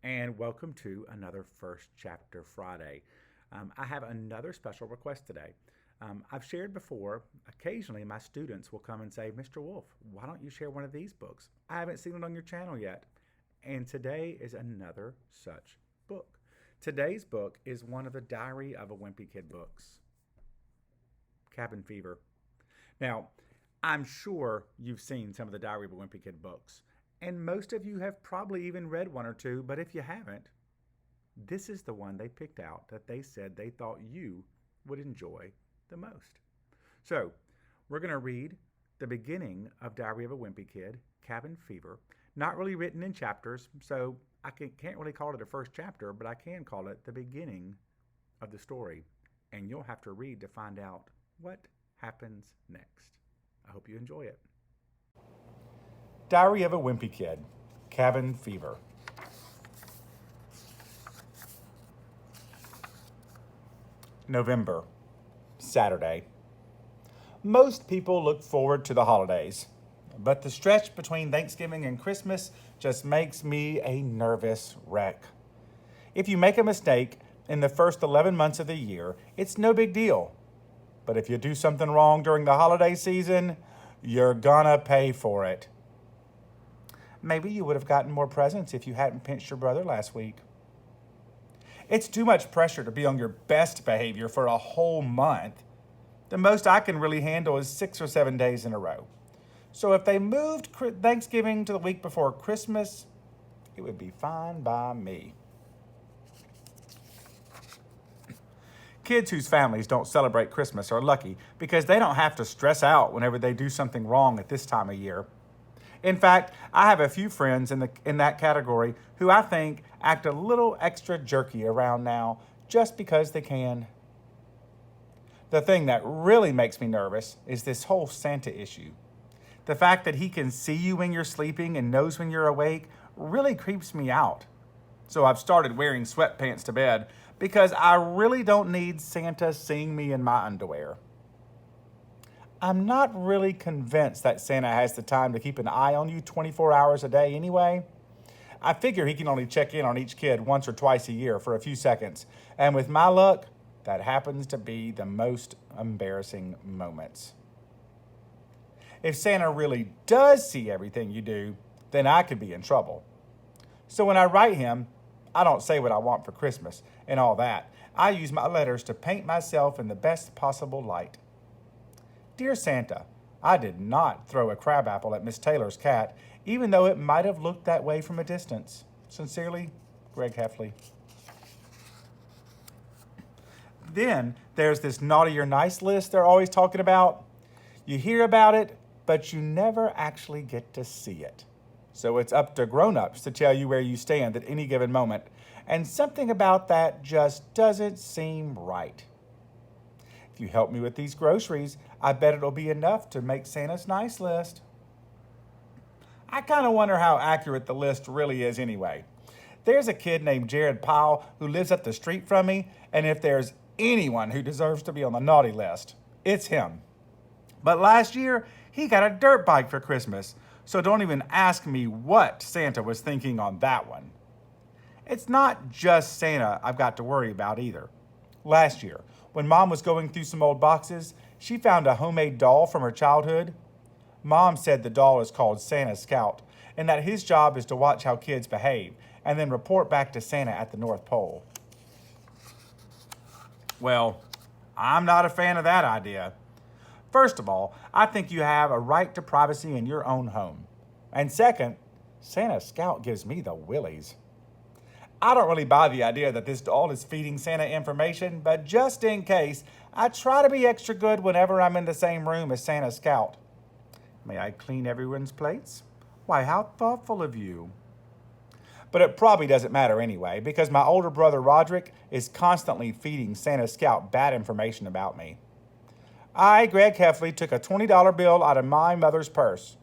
and welcome to another First Chapter Friday. I have another special request today. I've shared before, occasionally my students will come and say, Mr. Wolf, why don't you share one of these books? I haven't seen it on your channel yet. And today is another such book. Today's book is one of the Diary of a Wimpy Kid books, Cabin Fever. Now, I'm sure you've seen some of the Diary of a Wimpy Kid books. And most of you have probably even read one or two, but if you haven't, this is the one they picked out that they said they thought you would enjoy the most. So, we're going to read the beginning of Diary of a Wimpy Kid, Cabin Fever. Not really written in chapters, so I can't really call it a first chapter, but I can call it the beginning of the story. And you'll have to read to find out what happens next. I hope you enjoy it. Diary of a Wimpy Kid, Cabin Fever. November, Saturday. Most people look forward to the holidays, but the stretch between Thanksgiving and Christmas just makes me a nervous wreck. If you make a mistake in the first 11 months of the year, it's no big deal. But if you do something wrong during the holiday season, you're gonna pay for it. Maybe you would have gotten more presents if you hadn't pinched your brother last week. It's too much pressure to be on your best behavior for a whole month. The most I can really handle is 6 or 7 days in a row. So if they moved Thanksgiving to the week before Christmas, it would be fine by me. Kids whose families don't celebrate Christmas are lucky because they don't have to stress out whenever they do something wrong at this time of year. In fact, I have a few friends in that category who I think act a little extra jerky around now just because they can. The thing that really makes me nervous is this whole Santa issue. The fact that he can see you when you're sleeping and knows when you're awake really creeps me out. So I've started wearing sweatpants to bed because I really don't need Santa seeing me in my underwear. I'm not really convinced that Santa has the time to keep an eye on you 24 hours a day anyway. I figure he can only check in on each kid once or twice a year for a few seconds. And with my luck, that happens to be the most embarrassing moments. If Santa really does see everything you do, then I could be in trouble. So when I write him, I don't say what I want for Christmas and all that. I use my letters to paint myself in the best possible light. Dear Santa, I did not throw a crabapple at Miss Taylor's cat, even though it might have looked that way from a distance. Sincerely, Greg Heffley. Then there's this naughty or nice list they're always talking about. You hear about it, but you never actually get to see it. So it's up to grown-ups to tell you where you stand at any given moment. And something about that just doesn't seem right. If you help me with these groceries, I bet it'll be enough to make Santa's nice list. I kind of wonder how accurate the list really is anyway. There's a kid named Jared Powell who lives up the street from me, and if there's anyone who deserves to be on the naughty list, it's him. But last year, he got a dirt bike for Christmas, so don't even ask me what Santa was thinking on that one. It's not just Santa I've got to worry about either. Last year, when Mom was going through some old boxes, she found a homemade doll from her childhood. Mom said the doll is called Santa Scout, and that his job is to watch how kids behave and then report back to Santa at the North Pole. Well, I'm not a fan of that idea. First of all, I think you have a right to privacy in your own home. And second, Santa Scout gives me the willies. I don't really buy the idea that this doll is feeding Santa information, but just in case, I try to be extra good whenever I'm in the same room as Santa Scout. May I clean everyone's plates? Why, how thoughtful of you. But it probably doesn't matter anyway, because my older brother Roderick is constantly feeding Santa Scout bad information about me. I, Greg Heffley, took a $20 bill out of my mother's purse.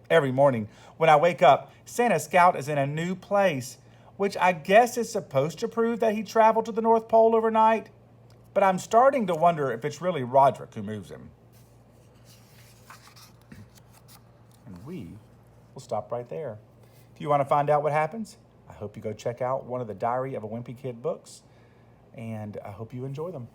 Every morning when I wake up, Santa Scout is in a new place, which I guess is supposed to prove that he traveled to the North Pole overnight. But I'm starting to wonder if it's really Roderick who moves him. And we will stop right there. If you want to find out what happens, I hope you go check out one of the Diary of a Wimpy Kid books, and I hope you enjoy them.